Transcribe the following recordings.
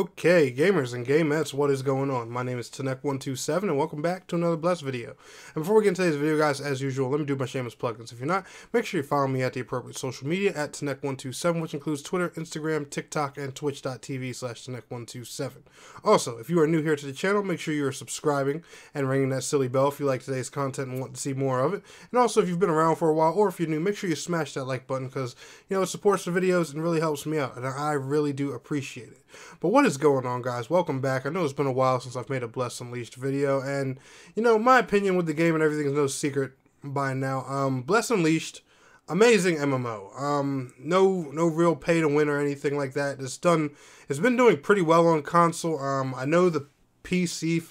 Okay, gamers and gamettes, what is going on? My name is Tanek127 and welcome back to another Blessed video. And before we get into today's video, guys, as usual, let me do my shameless plugins. If you're not, make sure you follow me at the appropriate social media at Tanek127, which includes Twitter, Instagram, TikTok, and twitch.tv/Tanek127. Also, if you are new here to the channel, make sure you are subscribing and ringing that silly bell if you like today's content and want to see more of it. And also, if you've been around for a while or if you're new, make sure you smash that like button because, you know, it supports the videos and really helps me out. And I really do appreciate it. But what is going on, guys? Welcome back. I know it's been a while since I've made a Blessed Unleashed video, and you know, my opinion with the game and everything is no secret by now. Blessed Unleashed, amazing MMO. No real pay to win or anything like that. It's been doing pretty well on console. I know the PC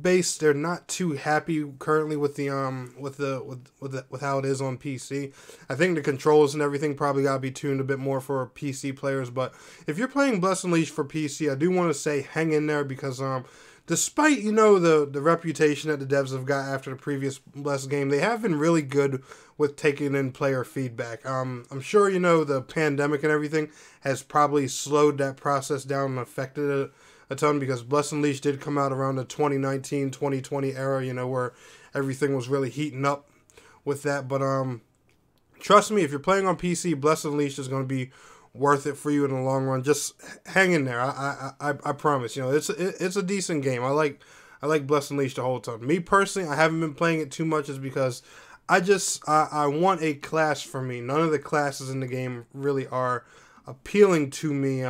base, they're not too happy currently with the with how it is on PC. I think the controls and everything probably gotta be tuned a bit more for PC players. But if you're playing Blessed Unleashed for PC, I do want to say hang in there because despite, you know, the reputation that the devs have got after the previous Blessed game, they have been really good with taking in player feedback. I'm sure, you know, the pandemic and everything has probably slowed that process down and affected it a ton, because Blessed Unleashed did come out around the 2019-2020 era, you know, where everything was really heating up with that. But trust me, if you're playing on PC, Blessed Unleashed is going to be worth it for you in the long run. Just hang in there. I promise. You know, it's a decent game. I like Blessed Unleashed a whole ton. Me personally, I haven't been playing it too much, is because I want a class for me. None of the classes in the game really are appealing to me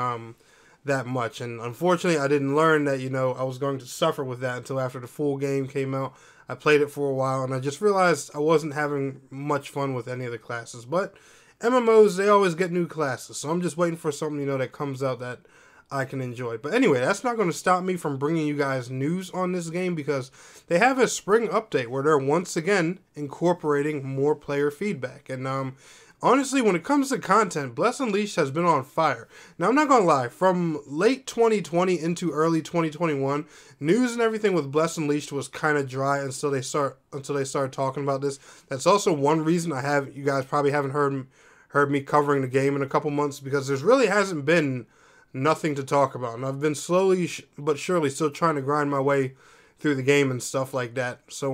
that much, and unfortunately I didn't learn that, you know, I was going to suffer with that until after the full game came out. I played it for a while and I just realized I wasn't having much fun with any of the classes. But MMOs, they always get new classes, so I'm just waiting for something, you know, that comes out that I can enjoy. But anyway, that's not going to stop me from bringing you guys news on this game, because they have a spring update where they're once again incorporating more player feedback. And honestly, when it comes to content, Blessed Unleashed has been on fire. Now, I'm not going to lie, from late 2020 into early 2021, news and everything with Blessed Unleashed was kind of dry until they started talking about this. That's also one reason you guys probably haven't heard me covering the game in a couple months, because there really hasn't been nothing to talk about. And I've been slowly but surely still trying to grind my way through the game and stuff like that. So,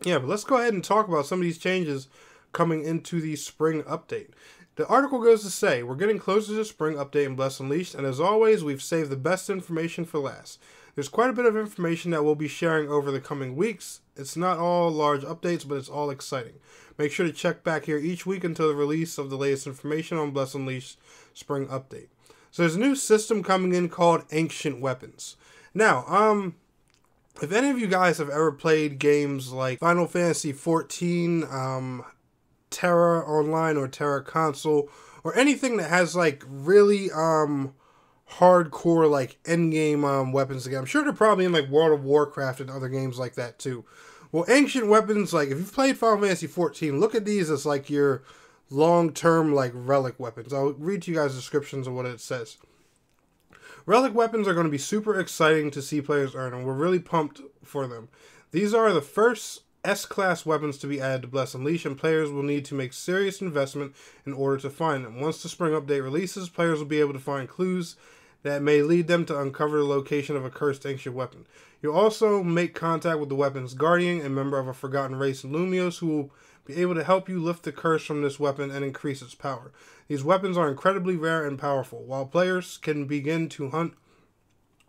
yeah, but let's go ahead and talk about some of these changes coming into the spring update. The article goes to say, we're getting closer to the spring update in Blessed Unleashed, and as always, we've saved the best information for last. There's quite a bit of information that we'll be sharing over the coming weeks. It's not all large updates, but it's all exciting. Make sure to check back here each week until the release of the latest information on Blessed Unleashed spring update. So there's a new system coming in called Ancient Weapons. Now, if any of you guys have ever played games like Final Fantasy XIV, Terra Online or Terra Console, or anything that has like really hardcore like endgame weapons again. I'm sure they're probably in like World of Warcraft and other games like that too. Well, Ancient Weapons, like if you've played Final Fantasy XIV, look at these as like your long-term like relic weapons. I'll read to you guys descriptions of what it says. Relic weapons are going to be super exciting to see players earn, and we're really pumped for them. These are the first S-class weapons to be added to Blessed Unleashed, and players will need to make serious investment in order to find them. Once the spring update releases, players will be able to find clues that may lead them to uncover the location of a cursed ancient weapon. You'll also make contact with the weapon's guardian, a member of a forgotten race in Lumios, who will be able to help you lift the curse from this weapon and increase its power. These weapons are incredibly rare and powerful. While players can begin to hunt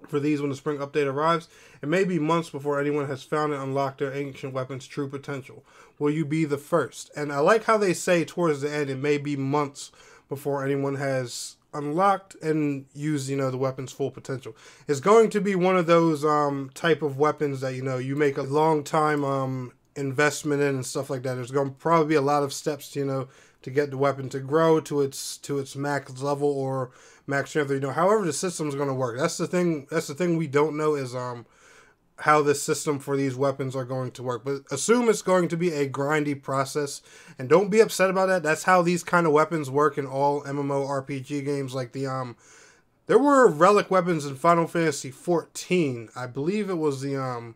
for these when the spring update arrives, it may be months before anyone has found and unlocked their ancient weapon's true potential. Will you be the first? And I like how they say towards the end, it may be months before anyone has unlocked and used, you know, the weapon's full potential. It's going to be one of those type of weapons that, you know, you make a long time investment in and stuff like that. There's going to probably be a lot of steps, you know, to get the weapon to grow to its max level or max strength, you know, however the system's going to work. That's the thing we don't know, is how the system for these weapons are going to work. But assume it's going to be a grindy process, and don't be upset about that. That's how these kind of weapons work in all MMORPG games. Like there were relic weapons in Final Fantasy XIV. I believe it was one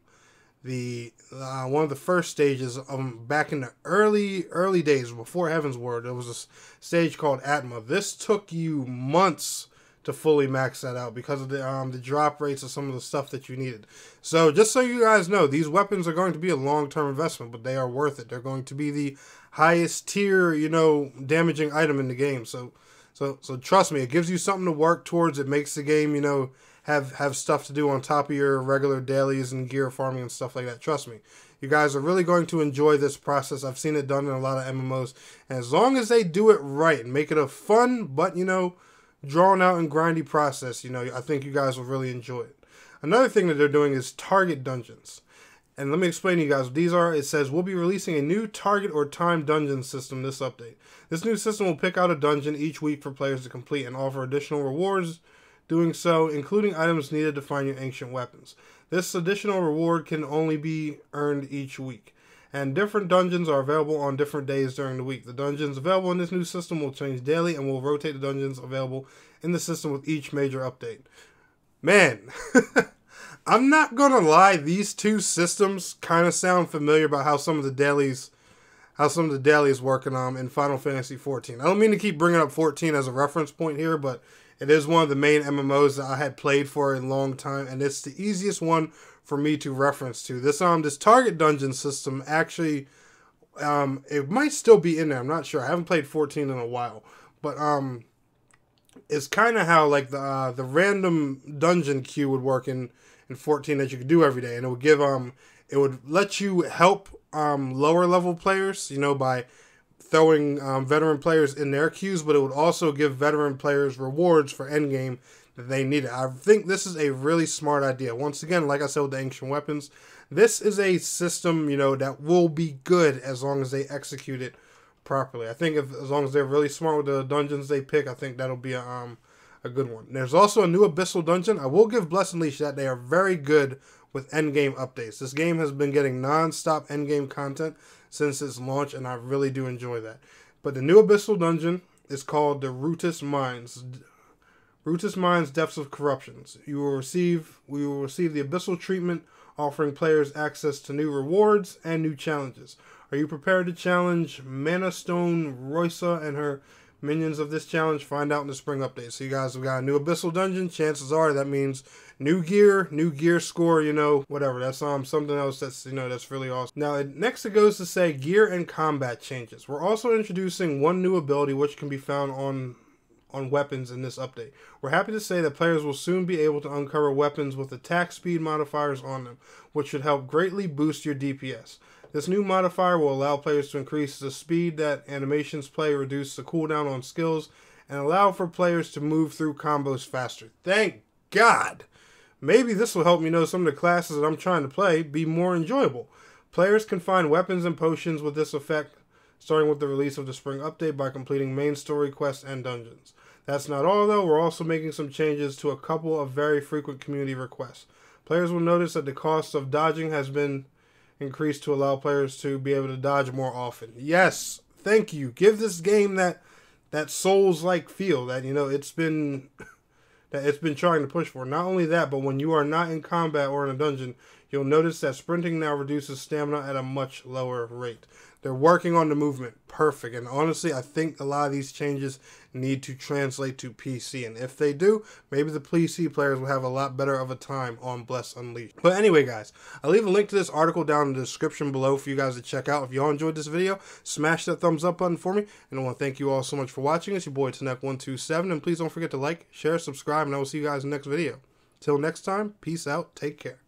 of the first stages back in the early days before Heaven's Word. There was a stage called Atma. This took you months to fully max that out because of the drop rates of some of the stuff that you needed. So just so you guys know, these weapons are going to be a long-term investment, but they are worth it. They're going to be the highest tier, you know, damaging item in the game. So trust me, it gives you something to work towards. It makes the game, you know, have stuff to do on top of your regular dailies and gear farming and stuff like that. Trust me. You guys are really going to enjoy this process. I've seen it done in a lot of MMOs. And as long as they do it right and make it a fun, but, you know, drawn out and grindy process, you know, I think you guys will really enjoy it. Another thing that they're doing is target dungeons. And let me explain to you guys what these are. It says, we'll be releasing a new target or time dungeon system this update. This new system will pick out a dungeon each week for players to complete and offer additional rewards, doing so, including items needed to find your ancient weapons. This additional reward can only be earned each week, and different dungeons are available on different days during the week. The dungeons available in this new system will change daily, and will rotate the dungeons available in the system with each major update. Man, I'm not gonna lie, these two systems kind of sound familiar about how some of the dailies work in Final Fantasy XIV. I don't mean to keep bringing up 14 as a reference point here, but it is one of the main MMOs that I had played for a long time, and it's the easiest one for me to reference to. This target dungeon system actually, it might still be in there. I'm not sure. I haven't played 14 in a while, but it's kind of how like the random dungeon queue would work in 14 that you could do every day, and it would give it would let you help lower level players, you know, by throwing veteran players in their queues, but it would also give veteran players rewards for endgame that they needed. I think this is a really smart idea. Once again, like I said with the ancient weapons, this is a system, you know, that will be good as long as they execute it properly. I think as long as they're really smart with the dungeons they pick, I think that'll be a good one. There's also a new Abyssal dungeon. I will give Bless Unleashed that they are very good with endgame updates. This game has been getting non-stop endgame content since its launch, and I really do enjoy that. But the new Abyssal dungeon is called the Rootus Mines. Rootus Mines Depths of Corruptions. We will receive the Abyssal treatment, offering players access to new rewards and new challenges. Are you prepared to challenge Mana Stone Roysa and her minions of this challenge? Find out in the spring update. So you guys have got a new Abyssal dungeon. Chances are that means new gear score, you know, whatever. That's something else that's, you know, that's really awesome. Now, next it goes to say gear and combat changes. We're also introducing one new ability which can be found on weapons in this update. We're happy to say that players will soon be able to uncover weapons with attack speed modifiers on them, which should help greatly boost your DPS. This new modifier will allow players to increase the speed that animations play, reduce the cooldown on skills, and allow for players to move through combos faster. Thank God! Maybe this will help me know some of the classes that I'm trying to play be more enjoyable. Players can find weapons and potions with this effect, starting with the release of the spring update by completing main story quests and dungeons. That's not all though, we're also making some changes to a couple of very frequent community requests. Players will notice that the cost of dodging has been increased to allow players to be able to dodge more often. Yes, thank you. Give this game that Souls-like feel that, you know, it's been trying to push for. Not only that, but when you are not in combat or in a dungeon, you'll notice that sprinting now reduces stamina at a much lower rate. They're working on the movement. Perfect. And honestly, I think a lot of these changes need to translate to PC. And if they do, maybe the PC players will have a lot better of a time on Bless Unleashed. But anyway, guys, I'll leave a link to this article down in the description below for you guys to check out. If y'all enjoyed this video, smash that thumbs up button for me. And I want to thank you all so much for watching. It's your boy, Tnek127. And please don't forget to like, share, subscribe, and I will see you guys in the next video. Till next time, peace out. Take care.